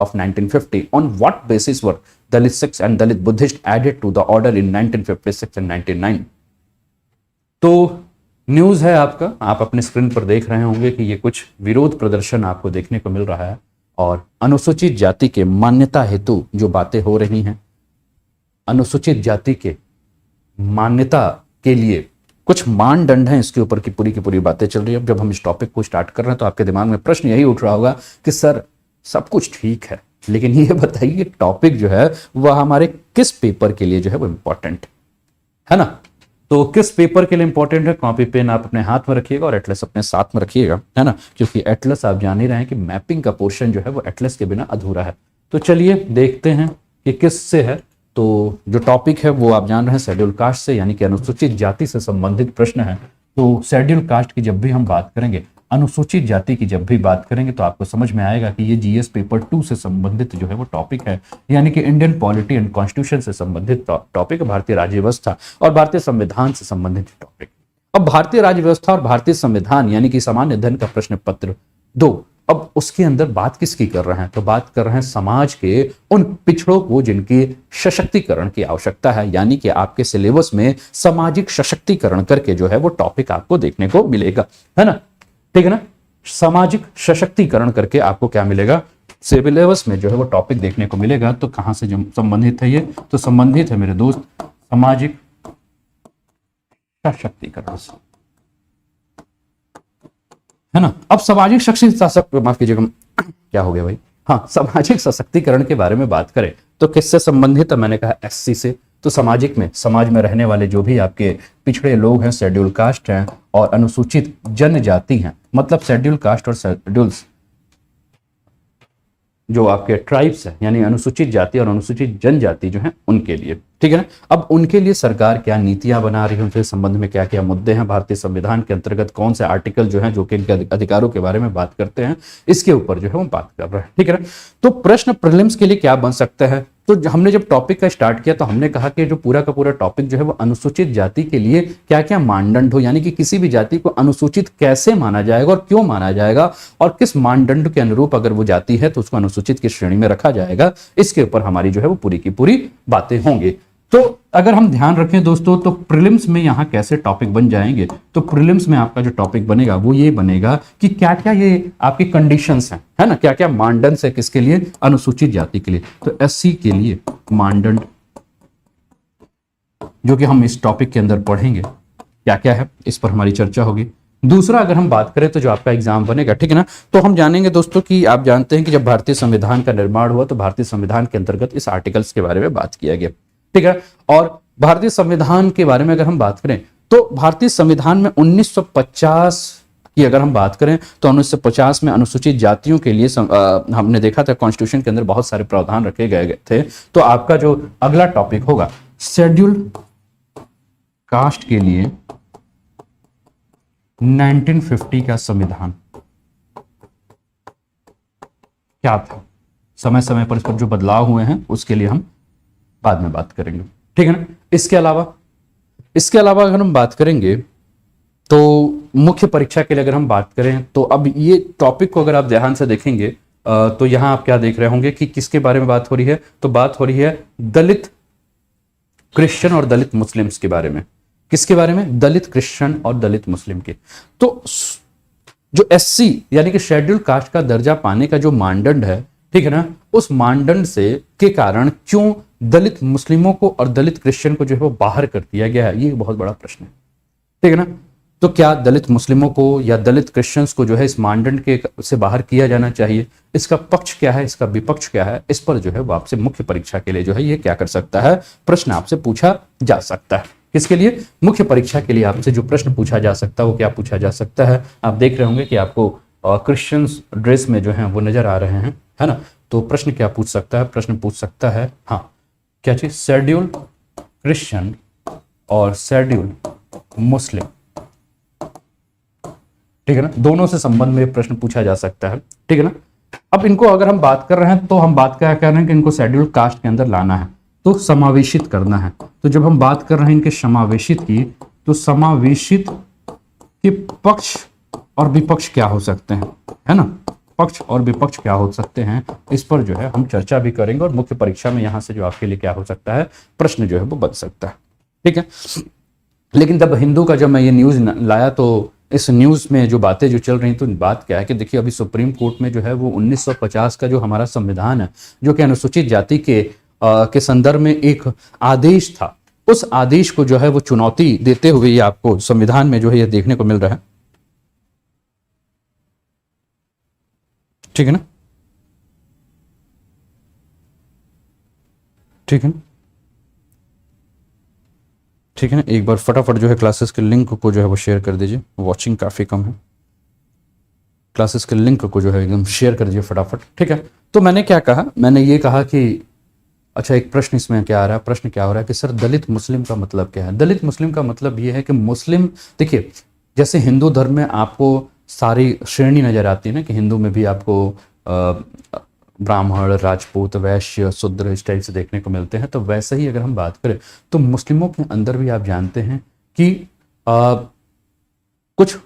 of 1950. On what basis were Dalit Sikhs and Dalit Buddhists added to the order in 1956 and 1999? तो news है आपका, आप अपने screen पर देख रहे होंगे कि ये कुछ विरोध प्रदर्शन आपको देखने को मिल रहा है और अनुसूचित जाति के मान्यता हेतु जो बातें हो रही हैं, अनुसूचित जाति के मान्यता के लिए कुछ मानदंड हैं, इसके ऊपर की पूरी बातें चल रही है। अब जब हम इस टॉपिक को स्टार्ट कर रहे हैं तो आपके दिमाग में प्रश्न यही उठ रहा होगा कि सर सब कुछ ठीक है, लेकिन ये बताइए कि टॉपिक जो है वह हमारे किस पेपर के लिए जो है वो इंपॉर्टेंट है ना। तो किस पेपर के लिए इंपॉर्टेंट है, कॉपी पेन आप अपने हाथ में रखिएगा और एटलस अपने साथ में रखिएगा, है ना, क्योंकि एटलस आप जान ही रहे हैं कि मैपिंग का पोर्शन जो है वो एटलस के बिना अधूरा है। तो चलिए देखते हैं कि किससे है। तो जो टॉपिक है वो आप जान रहे हैं शेड्यूल कास्ट से, यानी कि अनुसूचित जाति से संबंधित प्रश्न है। तो शेड्यूल कास्ट की जब भी हम बात करेंगे, अनुसूचित जाति की जब भी बात करेंगे, तो आपको समझ में आएगा कि ये जीएस पेपर 2 से संबंधित जो है वो टॉपिक है, यानी कि इंडियन पॉलिटी एंड कॉन्स्टिट्यूशन से संबंधित टॉपिक, भारतीय राज्य व्यवस्था और भारतीय संविधान से संबंधित टॉपिक। अब भारतीय राज्य व्यवस्था और भारतीय संविधान यानी कि सामान्य अध्ययन का प्रश्न पत्र 2, अब उसके अंदर बात किसकी कर रहे हैं, तो बात कर रहे हैं समाज के उन पिछड़ों को जिनकी सशक्तिकरण की आवश्यकता है, यानी कि आपके सिलेबस में सामाजिक सशक्तिकरण करके जो है वो टॉपिक आपको देखने को मिलेगा, है ना, ठीक है ना। सामाजिक सशक्तिकरण करके आपको क्या मिलेगा, सिलेबस में जो है वो टॉपिक देखने को मिलेगा। तो कहां से संबंधित है ये, तो संबंधित है मेरे दोस्त सामाजिक सशक्तिकरण से, है ना। अब सामाजिक सशक्तिकरण, माफ कीजिएगा क्या हो गया भाई, हाँ, सामाजिक सशक्तिकरण के बारे में बात करें तो किससे संबंधित है, मैंने कहा एससी से। तो सामाजिक में, समाज में रहने वाले जो भी आपके पिछड़े लोग हैं, शेड्यूल कास्ट हैं और अनुसूचित जनजाति हैं, मतलब शेड्यूल कास्ट और शेड्यूल्स जो आपके ट्राइब्स हैं, यानी अनुसूचित जाति और अनुसूचित जनजाति जो हैं उनके लिए, ठीक है ना। अब उनके लिए सरकार क्या नीतियां बना रही है, उनके संबंध में क्या क्या मुद्दे हैं, भारतीय संविधान के अंतर्गत कौन से आर्टिकल जो हैं जो कि इनके अधिकारों के बारे में बात करते हैं, इसके ऊपर जो है हम बात कर रहे हैं, ठीक है ना। तो प्रश्न प्रीलिम्स के लिए क्या बन सकता है, तो हमने जब टॉपिक का स्टार्ट किया तो हमने कहा कि जो पूरा का पूरा टॉपिक जो है वो अनुसूचित जाति के लिए क्या क्या मानदंड हो, यानी कि किसी भी जाति को अनुसूचित कैसे माना जाएगा और क्यों माना जाएगा और किस मानदंड के अनुरूप अगर वो जाति है तो उसको अनुसूचित की श्रेणी में रखा जाएगा, इसके ऊपर हमारी जो है वो पूरी की पूरी बातें होंगी। तो अगर हम ध्यान रखें दोस्तों, तो प्रीलिम्स में यहां कैसे टॉपिक बन जाएंगे, तो प्रीलिम्स में आपका जो टॉपिक बनेगा वो ये बनेगा कि क्या क्या ये आपकी कंडीशंस हैं, है ना, क्या क्या मानदंड है किसके लिए, अनुसूचित जाति के लिए। तो एससी के लिए मानदंड जो कि हम इस टॉपिक के अंदर पढ़ेंगे क्या क्या है, इस पर हमारी चर्चा होगी। दूसरा अगर हम बात करें तो जो आपका एग्जाम बनेगा, ठीक है ना, तो हम जानेंगे दोस्तों कि आप जानते हैं कि जब भारतीय संविधान का निर्माण हुआ तो भारतीय संविधान के अंतर्गत इस आर्टिकल्स के बारे में बात किया गया, ठीक है। और भारतीय संविधान के बारे में अगर हम बात करें तो भारतीय संविधान में 1950 की अगर हम बात करें तो 1950 में अनुसूचित जातियों के लिए हमने देखा था कॉन्स्टिट्यूशन के अंदर बहुत सारे प्रावधान रखे गए थे। तो आपका जो अगला टॉपिक होगा शेड्यूल कास्ट के लिए 1950 का संविधान क्या था, समय समय पर इस पर जो बदलाव हुए हैं उसके लिए हम बाद में बात करेंगे, ठीक है ना। इसके अलावा अगर हम बात करेंगे तो मुख्य परीक्षा के लिए अगर हम बात करें तो अब ये टॉपिक को अगर आप ध्यान से देखेंगे तो यहां आप क्या देख रहे होंगे कि किसके बारे में बात हो रही है, तो बात हो रही है दलित क्रिश्चियन और दलित मुस्लिम्स के बारे में। किसके बारे में, दलित क्रिश्चियन और दलित मुस्लिम के। तो जो एससी यानी कि शेड्यूल कास्ट का दर्जा पाने का जो मानदंड है, ठीक है ना, उस मानदंड से के कारण क्यों दलित मुस्लिमों को और दलित क्रिश्चियन को जो है वो बाहर कर दिया गया है, ये बहुत बड़ा प्रश्न है, ठीक है ना। तो क्या दलित मुस्लिमों को या दलित क्रिश्चियंस को जो है इस मानदंड के से बाहर किया जाना चाहिए, इसका पक्ष क्या है, इसका विपक्ष क्या है, इस पर जो है वो आपसे मुख्य परीक्षा के लिए जो है ये क्या कर सकता है, प्रश्न आपसे पूछा जा सकता है। किसके लिए, मुख्य परीक्षा के लिए आपसे जो प्रश्न पूछा जा सकता है वो क्या पूछा जा सकता है। आप देख रहे होंगे कि आपको क्रिश्चियंस ड्रेस में जो है वो नजर आ रहे हैं, है ना। तो प्रश्न क्या पूछ सकता है, प्रश्न पूछ सकता है, हाँ, क्या चीज, शेड्यूल क्रिश्चियन और शेड्यूल मुस्लिम, ठीक है ना, दोनों से संबंध में प्रश्न पूछा जा सकता है, ठीक है ना। अब इनको अगर हम बात कर रहे हैं तो हम बात क्या कर रहे हैं कि इनको शेड्यूल कास्ट के अंदर लाना है, तो समावेशित करना है। तो जब हम बात कर रहे हैं इनके समावेशित की, तो समावेशित के पक्ष और विपक्ष क्या हो सकते हैं, है ना, पक्ष और विपक्ष क्या हो सकते हैं, इस पर जो है हम चर्चा भी करेंगे और मुख्य परीक्षा में यहाँ से जो आपके लिए क्या हो सकता है, प्रश्न जो है वो बन सकता है। ठीक है, लेकिन जब हिंदू का जब मैं ये न्यूज़ लाया तो इस न्यूज़ में जो बातें जो चल रही तो बात क्या है कि देखिए अभी सुप्रीम कोर्ट में जो है वो 1950 का जो हमारा संविधान है, जो कि अनुसूचित जाति के संदर्भ में एक आदेश था, उस आदेश को जो है वो चुनौती देते हुए ये आपको संविधान में जो है ये देखने को मिल रहा है। ठीक है ना, ठीक है ना, ठीक है ना। एक बार फटाफट जो है क्लासेस के लिंक को जो है वो शेयर कर दीजिए, वॉचिंग काफ़ी कम है, क्लासेस के लिंक को जो है एकदम शेयर कर दीजिए फटाफट। ठीक है, तो मैंने क्या कहा, मैंने ये कहा कि अच्छा एक प्रश्न इसमें क्या आ रहा है, प्रश्न क्या हो रहा है कि सर दलित मुस्लिम का मतलब क्या है। दलित मुस्लिम का मतलब ये है कि मुस्लिम, देखिए जैसे हिंदू धर्म में आपको सारी श्रेणी नजर आती है ना, कि हिंदू में भी आपको ब्राह्मण, राजपूत, वैश्य, शूद्र इस टाइप से देखने को मिलते हैं, तो वैसे ही अगर हम बात करें तो मुस्लिमों के अंदर भी आप जानते हैं कि कुछ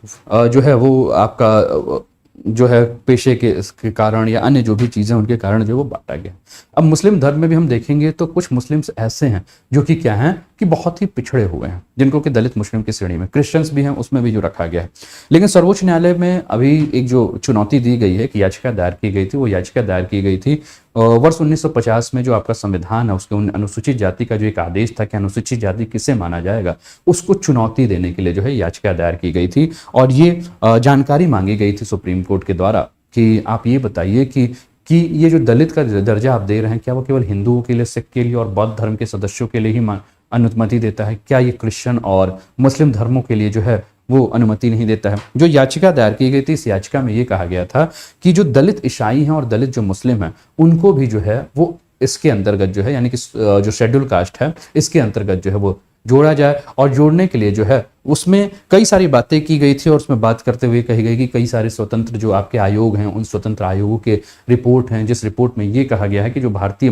जो है वो आपका जो है पेशे के कारण या अन्य जो भी चीज़ें उनके कारण जो वो बांटा गया। अब मुस्लिम धर्म में भी हम देखेंगे तो कुछ मुस्लिम्स ऐसे हैं जो कि क्या हैं कि बहुत ही पिछड़े हुए हैं, जिनको कि दलित मुस्लिम की श्रेणी में, क्रिश्चियंस भी हैं उसमें भी जो रखा गया है। लेकिन सर्वोच्च न्यायालय में अभी एक जो चुनौती दी गई है कि याचिका दायर की गई थी, वो याचिका दायर की गई थी वर्ष 1950 में जो आपका संविधान है उसके अनुसूचित जाति का जो एक आदेश था कि अनुसूचित जाति किसे माना जाएगा, उसको चुनौती देने के लिए जो है याचिका दायर की गई थी। और ये जानकारी मांगी गई थी सुप्रीम कोर्ट के द्वारा कि आप ये बताइए कि ये जो दलित का दर्जा आप दे रहे हैं, क्या वो केवल हिंदुओं के लिए, सिख के लिए और बौद्ध धर्म के सदस्यों के लिए ही अनुमति देता है, क्या ये क्रिश्चियन और मुस्लिम धर्मों के लिए जो है वो अनुमति नहीं देता है। जो याचिका दायर की गई थी, इस याचिका में ये कहा गया था कि जो दलित ईसाई हैं और दलित जो मुस्लिम हैं उनको भी जो है वो इसके अंतर्गत जो है, यानी कि जो शेड्यूल कास्ट है इसके अंतर्गत जो है वो जोड़ा जाए। और जोड़ने के लिए जो है उसमें कई सारी बातें की गई थी और उसमें बात करते हुए कही गई कि कई सारे स्वतंत्र जो आपके आयोग हैं, उन स्वतंत्र आयोगों के रिपोर्ट हैं, जिस रिपोर्ट में ये कहा गया है कि जो भारतीय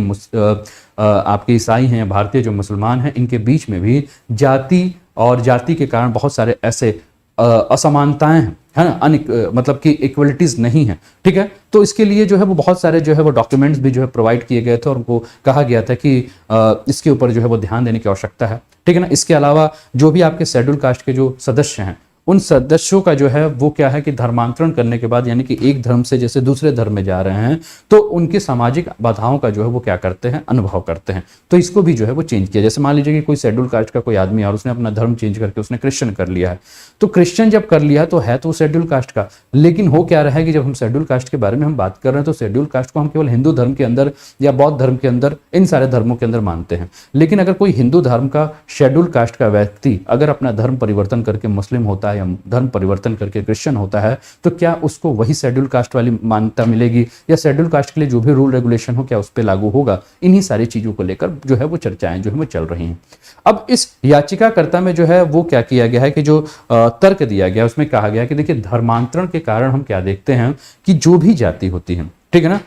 आपके ईसाई हैं, भारतीय जो मुसलमान हैं, इनके बीच में भी जाति और जाति के कारण बहुत सारे ऐसे असमानताएं हैं, है ना, मतलब कि इक्वलिटीज नहीं है। ठीक है, तो इसके लिए जो है वो बहुत सारे जो है वो डॉक्यूमेंट्स भी जो है प्रोवाइड किए गए थे और उनको कहा गया था कि इसके ऊपर जो है वो ध्यान देने की आवश्यकता है। ठीक है ना, इसके अलावा जो भी आपके शेड्यूल कास्ट के जो सदस्य हैं, उन सदस्यों का जो है वो क्या है कि धर्मांतरण करने के बाद, यानी कि एक धर्म से जैसे दूसरे धर्म में जा रहे हैं, तो उनकी सामाजिक बाधाओं का जो है वो क्या करते हैं, अनुभव करते हैं। तो इसको भी जो है वो चेंज किया। जैसे मान लीजिए कि कोई शेड्यूल कास्ट का कोई आदमी और उसने अपना धर्म चेंज करके उसने क्रिश्चियन कर लिया है, तो क्रिश्चियन जब कर लिया तो है तो शेड्यूल कास्ट का, लेकिन हो क्या रहा है कि जब हम शेड्यूल कास्ट के बारे में हम बात कर रहे हैं तो शेड्यूल कास्ट को हम केवल हिंदू धर्म के अंदर या बौद्ध धर्म के अंदर, इन सारे धर्मों के अंदर मानते हैं। लेकिन अगर कोई हिंदू धर्म का शेड्यूल कास्ट का व्यक्ति अगर अपना धर्म परिवर्तन करके मुस्लिम होता है या धर्म परिवर्तन करके क्रिश्चियन होता है, तो क्या उसको वही शेड्यूल कास्ट वाली मान्यता मिलेगी या शेड्यूल कास्ट के लिए जो भी रूल रेगुलेशन हो क्या उस पर लागू होगा? इन्हीं सारी चीजों को लेकर जो है वो चर्चाएं जो है वो चल रही हैं। अब इस याचिकाकर्ता में जो है वो क्या किया गया है कि जो तर्क दिया गया उसमें कहा गया कि देखिए धर्मांतरण के कारण हम क्या देखते हैं कि जो भी जाति होती है, ठीक है ना,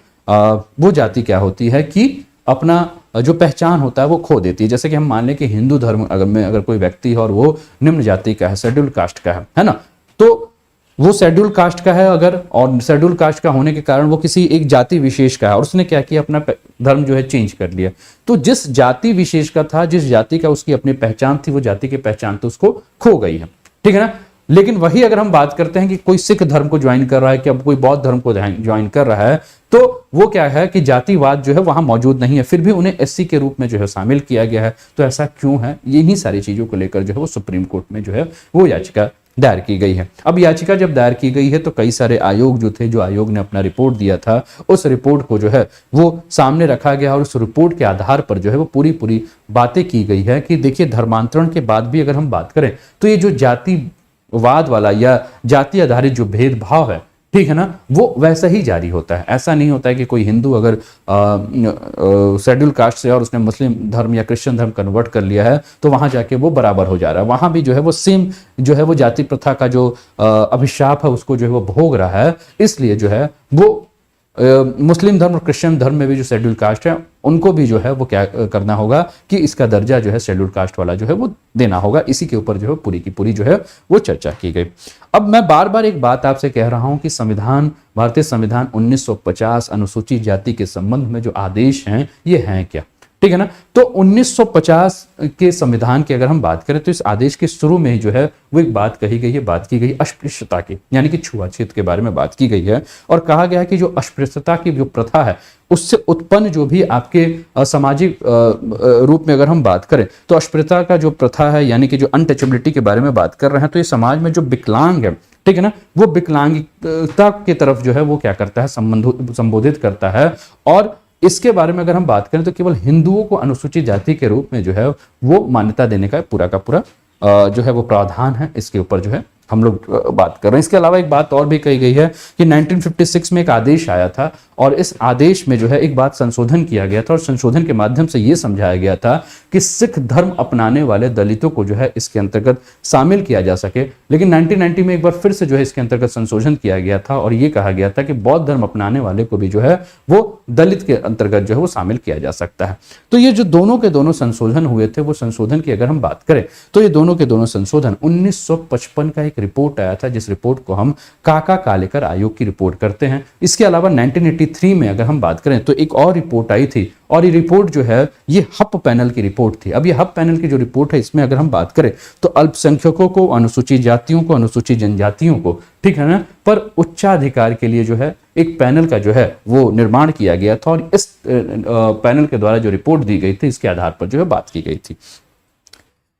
वो जाति क्या होती है कि अपना जो पहचान होता है वो खो देती है। जैसे कि हम मान लें कि हिंदू धर्म अगर कोई व्यक्ति है और वो निम्न जाति का है, शेड्यूल कास्ट का है ना, तो वो शेड्यूल कास्ट का है अगर, और शेड्यूल कास्ट का होने के कारण वो किसी एक जाति विशेष का है और उसने क्या किया, अपना धर्म जो है चेंज कर लिया, तो जिस जाति विशेष का था, जिस जाति का उसकी अपनी पहचान थी, वो जाति की पहचान तो उसको खो गई है। ठीक है ना, लेकिन वही अगर हम बात करते हैं कि कोई सिख धर्म को ज्वाइन कर रहा है, कि अब कोई बौद्ध धर्म को ज्वाइन कर रहा है, तो वो क्या है कि जातिवाद जो है वहां मौजूद नहीं है, फिर भी उन्हें एससी के रूप में जो है शामिल किया गया है। तो ऐसा क्यों है? इन्हीं सारी चीजों को लेकर जो है वो सुप्रीम कोर्ट में जो है वो याचिका दायर की गई है। अब याचिका जब दायर की गई है तो कई सारे आयोग जो थे, जो आयोग ने अपना रिपोर्ट दिया था, उस रिपोर्ट को जो है वो सामने रखा गया और उस रिपोर्ट के आधार पर जो है वो पूरी बातें की गई है कि देखिए धर्मांतरण के बाद भी अगर हम बात करें तो ये जो जातिवाद वाला या जाति आधारित जो भेदभाव है, ठीक है ना, वो वैसा ही जारी होता है। ऐसा नहीं होता है कि कोई हिंदू अगर शेड्यूल कास्ट से और उसने मुस्लिम धर्म या क्रिश्चियन धर्म कन्वर्ट कर लिया है तो वहां जाके वो बराबर हो जा रहा है। वहां भी जो है वो सेम जो है वो जाति प्रथा का जो अभिशाप है उसको जो है वो भोग रहा है। इसलिए जो है वो मुस्लिम धर्म और क्रिश्चियन धर्म में भी जो शेड्यूल कास्ट है उनको भी जो है वो क्या करना होगा कि इसका दर्जा जो है शेड्यूल कास्ट वाला जो है वो देना होगा। इसी के ऊपर जो है पूरी की पूरी जो है वो चर्चा की गई। अब मैं बार बार एक बात आपसे कह रहा हूं कि संविधान, भारतीय संविधान 1950 अनुसूचित जाति के संबंध में जो आदेश हैं ये हैं क्या, ठीक है ना। तो 1950 के संविधान की अगर हम बात करें तो इस आदेश के शुरू में ही जो है वो एक बात कही गई है, बात की गई अस्पृश्यता की, यानी कि छुआछूत के बारे में बात की गई है और कहा गया है कि जो अस्पृश्यता की जो प्रथा है उससे उत्पन्न जो भी आपके सामाजिक रूप में अगर हम बात करें तो अस्पृश्यता का जो प्रथा है, यानी कि जो अनटचेबिलिटी के बारे में बात कर रहे हैं, तो ये समाज में जो विकलांग है, ठीक है ना, वो विकलांगता की तरफ जो है वो क्या करता है, संबोधित करता है। और इसके बारे में अगर हम बात करें तो केवल हिंदुओं को अनुसूचित जाति के रूप में जो है वो मान्यता देने का पूरा का पूरा जो है वो प्रावधान है, इसके ऊपर जो है हम लोग बात कर रहे हैं। इसके अलावा एक बात और भी कही गई है कि 1956 में एक आदेश आया था और इस आदेश में जो है एक बात संशोधन किया गया था और संशोधन के माध्यम से यह समझाया गया था कि सिख धर्म अपनाने वाले दलितों को जो है इसके अंतर्गत शामिल किया जा सके। लेकिन 1990 में एक बार फिर से जो है इसके अंतर्गत संशोधन किया गया था और ये कहा गया था कि बौद्ध धर्म अपनाने वाले को भी जो है वो दलित के अंतर्गत जो है वो शामिल किया जा सकता है। तो ये जो दोनों के दोनों संशोधन हुए थे, वो संशोधन की अगर हम बात करें तो ये दोनों के दोनों संशोधन 1955 का एक रिपोर्ट आया था, जिस रिपोर्ट को हम काका कालेकर आयोग की रिपोर्ट करते हैं। इसके अलावा 1983 में अगर हम बात करें तो एक और रिपोर्ट आई थी और ये रिपोर्ट जो है ये हप पैनल की रिपोर्ट थी। अब ये हप पैनल की जो रिपोर्ट है इसमें अगर हम बात करें तो अल्पसंख्यकों को, अनुसूचित जातियों को, अनुसूचित जनजातियों को, ठीक है ना, पर उच्चाधिकार के लिए जो है एक पैनल का जो है वो निर्माण किया गया था और इस पैनल के द्वारा जो रिपोर्ट दी गई थी इसके आधार पर जो है बात की गई थी।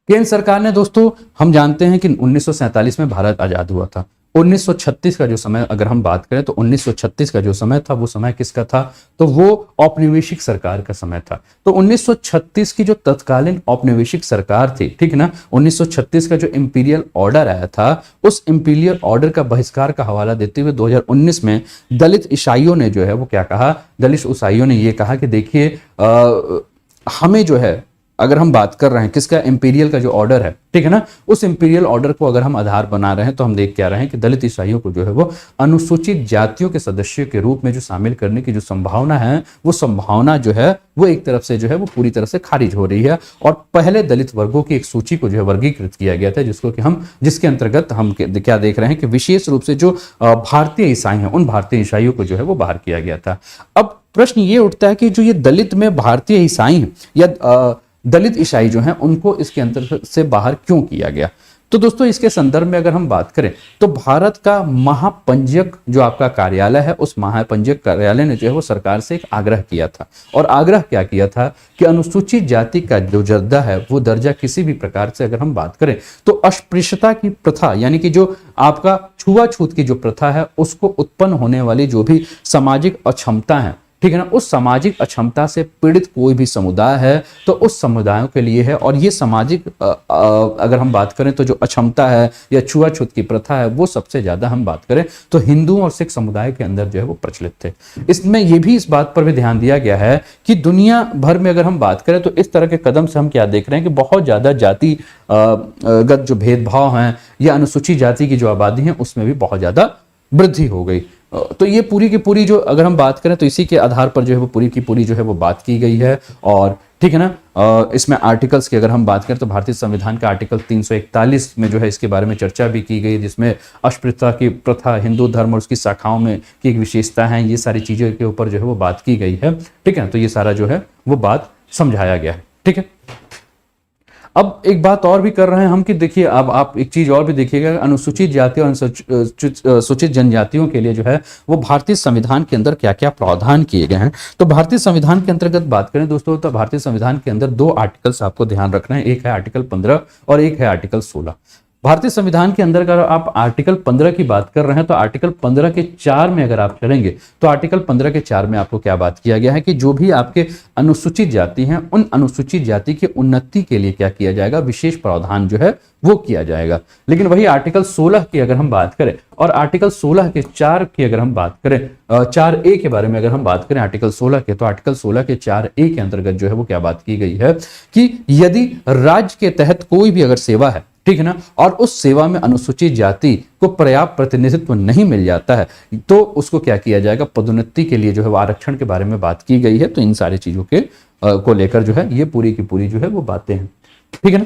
केंद्र सरकार ने, दोस्तों हम जानते हैं कि 1947 में भारत आजाद हुआ था। 1936 का जो समय अगर हम बात करें तो 1936 का जो समय था वो समय किसका था, तो वो औपनिवेशिक सरकार का समय था। तो 1936 की जो तत्कालीन औपनिवेशिक सरकार थी, ठीक है ना, 1936 का जो इंपीरियल ऑर्डर आया था उस इंपीरियल ऑर्डर का बहिष्कार का हवाला देते हुए 2019 में दलित ईसाइयों ने जो है वो क्या कहा, दलित ईसाइयों ने ये कहा कि देखिए हमें जो है, अगर हम बात कर रहे हैं किसका, इंपीरियल का जो ऑर्डर है, ठीक है ना, उस इंपीरियल ऑर्डर को अगर हम आधार बना रहे हैं तो हम देख क्या रहे हैं कि दलित ईसाइयों को जो है वो अनुसूचित जातियों के सदस्यों के रूप में जो शामिल करने की जो संभावना है, वो संभावना जो है वो एक तरफ से जो है वो पूरी तरह से खारिज हो रही है। और पहले दलित वर्गों की एक सूची को जो है वर्गीकृत किया गया था, जिसके अंतर्गत हम क्या देख रहे हैं कि विशेष रूप से जो भारतीय ईसाई हैं उन भारतीय ईसाइयों को जो है वो बाहर किया गया था। अब प्रश्न ये उठता है कि जो ये दलित में भारतीय ईसाई हैं या दलित ईसाई जो हैं उनको इसके अंतर्गत से बाहर क्यों किया गया। तो दोस्तों इसके संदर्भ में अगर हम बात करें तो भारत का महापंजीयक जो आपका कार्यालय है, उस महापंजीयक कार्यालय ने जो है वो सरकार से एक आग्रह किया था और आग्रह क्या किया था कि अनुसूचित जाति का जो दर्जा है वो दर्जा किसी भी प्रकार से अगर हम बात करें तो अस्पृश्यता की प्रथा, यानी कि जो आपका छुआछूत की जो प्रथा है उसको उत्पन्न होने वाली जो भी सामाजिक अक्षमता है, ठीक है ना, उस सामाजिक अक्षमता से पीड़ित कोई भी समुदाय है तो उस समुदायों के लिए है। और ये सामाजिक अगर हम बात करें तो जो अक्षमता है या छुआछूत की प्रथा है वो सबसे ज्यादा हम बात करें तो हिंदुओं और सिख समुदाय के अंदर जो है वो प्रचलित थे। इसमें यह भी इस बात पर भी ध्यान दिया गया है कि दुनिया भर में अगर हम बात करें तो इस तरह के कदम से हम क्या देख रहे हैं कि बहुत ज्यादा जाति गत जो भेदभाव हैं या अनुसूचित जाति की जो आबादी है उसमें भी बहुत ज्यादा वृद्धि हो गई। तो ये पूरी की पूरी जो अगर हम बात करें तो इसी के आधार पर जो है वो पूरी की पूरी जो है वो बात की गई है। और ठीक है ना, इसमें आर्टिकल्स की अगर हम बात करें तो भारतीय संविधान का आर्टिकल 341 में जो है इसके बारे में चर्चा भी की गई, जिसमें अस्पृश्यता की प्रथा, हिंदू धर्म और उसकी शाखाओं में की एक विशेषता है, ये सारी चीजों के ऊपर जो है वो बात की गई है। ठीक है, तो ये सारा जो है वो बात समझाया गया है। ठीक है, अब एक बात और भी कर रहे हैं हम कि देखिए अब आप एक चीज और भी देखिएगा, अनुसूचित जाति और अनुसूचित जनजातियों के लिए जो है वो भारतीय संविधान के अंदर क्या क्या प्रावधान किए गए हैं। तो भारतीय संविधान के अंतर्गत बात करें दोस्तों तो भारतीय संविधान के अंदर दो आर्टिकल्स आपको ध्यान रखना है, एक है आर्टिकल 15 और एक है आर्टिकल 16। भारतीय संविधान के अंदर अगर आप आर्टिकल 15 की बात कर रहे हैं तो आर्टिकल 15 के 4 में अगर आप चलेंगे तो आर्टिकल 15 के 4 में आपको क्या बात किया गया है कि जो भी आपके अनुसूचित जाति हैं उन अनुसूचित जाति की उन्नति के लिए क्या किया जाएगा, विशेष प्रावधान जो है वो किया जाएगा। लेकिन वही आर्टिकल 16 की अगर हम बात करें और आर्टिकल 16 के 4 की अगर हम बात करें, 4A के बारे में अगर हम बात करें आर्टिकल 16 के, तो आर्टिकल 16 के 4A के अंतर्गत जो है वो क्या बात की गई है कि यदि राज्य के तहत कोई भी अगर सेवा है, ठीक है ना, और उस सेवा में अनुसूचित जाति को पर्याप्त प्रतिनिधित्व नहीं मिल जाता है तो उसको क्या किया जाएगा, पदोन्नति के लिए जो है वो आरक्षण के बारे में बात की गई है। तो इन सारी चीजों के को लेकर जो है ये पूरी की पूरी जो है वो बातें हैं, ठीक है ना,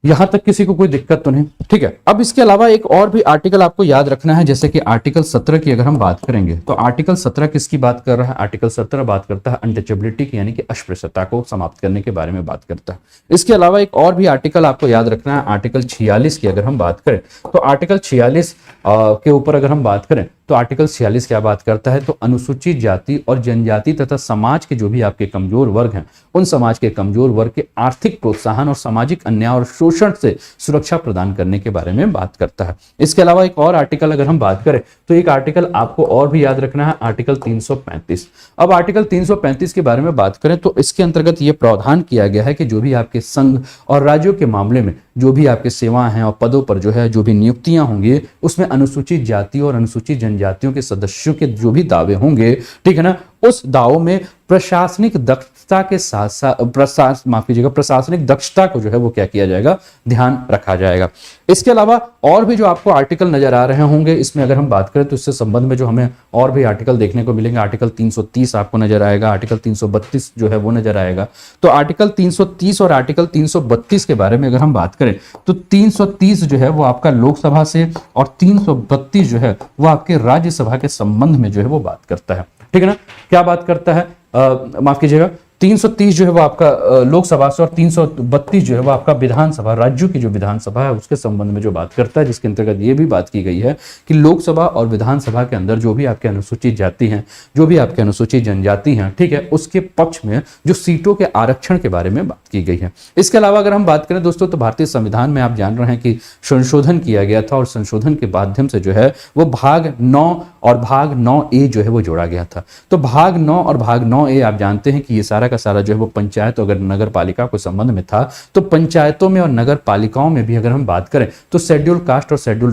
यहां तक किसी को कोई दिक्कत तो नहीं, ठीक है। अब इसके अलावा एक और भी आर्टिकल आपको याद रखना है, जैसे कि आर्टिकल 17 की अगर हम बात करेंगे तो आर्टिकल 17 किसकी बात कर रहा है, आर्टिकल 17 बात करता है अनटचेबिलिटी की, यानी कि अस्पृश्यता को समाप्त करने के बारे में बात करता है। इसके अलावा एक और भी आर्टिकल आपको याद रखना है, आर्टिकल 46 की अगर हम बात करें तो आर्टिकल 46 के ऊपर अगर हम बात करें तो आर्टिकल 46 क्या बात करता है, तो अनुसूचित जाति और जनजाति तथा समाज के जो भी आपके कमजोर वर्ग हैं उन समाज के कमजोर वर्ग के आर्थिक प्रोत्साहन और सामाजिक अन्याय और शोषण से सुरक्षा प्रदान करने के बारे में बात करता है। इसके अलावा एक और आर्टिकल अगर हम बात करें तो एक आर्टिकल आपको और भी याद रखना है, आर्टिकल 335। अब आर्टिकल 335 के बारे में बात करें तो इसके अंतर्गत यह प्रावधान किया गया है कि जो भी आपके संघ और राज्यों के मामले में जो भी आपके सेवाएं हैं और पदों पर जो है जो भी नियुक्तियां होंगी उसमें अनुसूचित जाति और अनुसूचित जनजातियों के सदस्यों के जो भी दावे होंगे, ठीक है ना, उस दावों में प्रशासनिक दक्षता के साथ साथ प्रशासनिक दक्षता को जो है वो क्या किया जाएगा, ध्यान रखा जाएगा। इसके अलावा और भी जो आपको आर्टिकल नजर आ रहे होंगे इसमें अगर हम बात करें तो इससे संबंध में जो हमें और भी आर्टिकल देखने को मिलेंगे, आर्टिकल 330 आपको नजर आएगा, आर्टिकल 332 जो है वो नजर आएगा। तो आर्टिकल 330 और आर्टिकल 332 के बारे में अगर हम बात करें तो 330 जो है वो आपका लोकसभा से और 332 जो है वो आपके राज्यसभा के संबंध में जो है वो बात करता है, ठीक है ना, क्या बात करता है, माफ कीजिएगा, 330 जो है वो आपका लोकसभा से और 332 जो है वो आपका विधानसभा, राज्यों की जो विधानसभा है उसके संबंध में जो बात करता है, जिसके अंतर्गत ये भी बात की गई है कि लोकसभा और विधानसभा के अंदर जो भी आपके अनुसूचित जाति हैं, जो भी आपके अनुसूचित जनजाति हैं, ठीक है, उसके पक्ष में जो सीटों के आरक्षण के बारे में बात की गई है। इसके अलावा अगर हम बात करें दोस्तों तो भारतीय संविधान में आप जान रहे हैं कि संशोधन किया गया था और संशोधन के माध्यम से जो है वो भाग 9 और भाग 9A जो है वो जोड़ा गया था। तो भाग 9 और भाग 9A आप जानते हैं कि ये सारा का सारा जो है वो पंचायत अगर नगर पालिका को संबंध में था, तो पंचायतों में और नगर पालिकाओं में भी अगर हम बात करें तो शेड्यूल कास्ट और शेड्यूल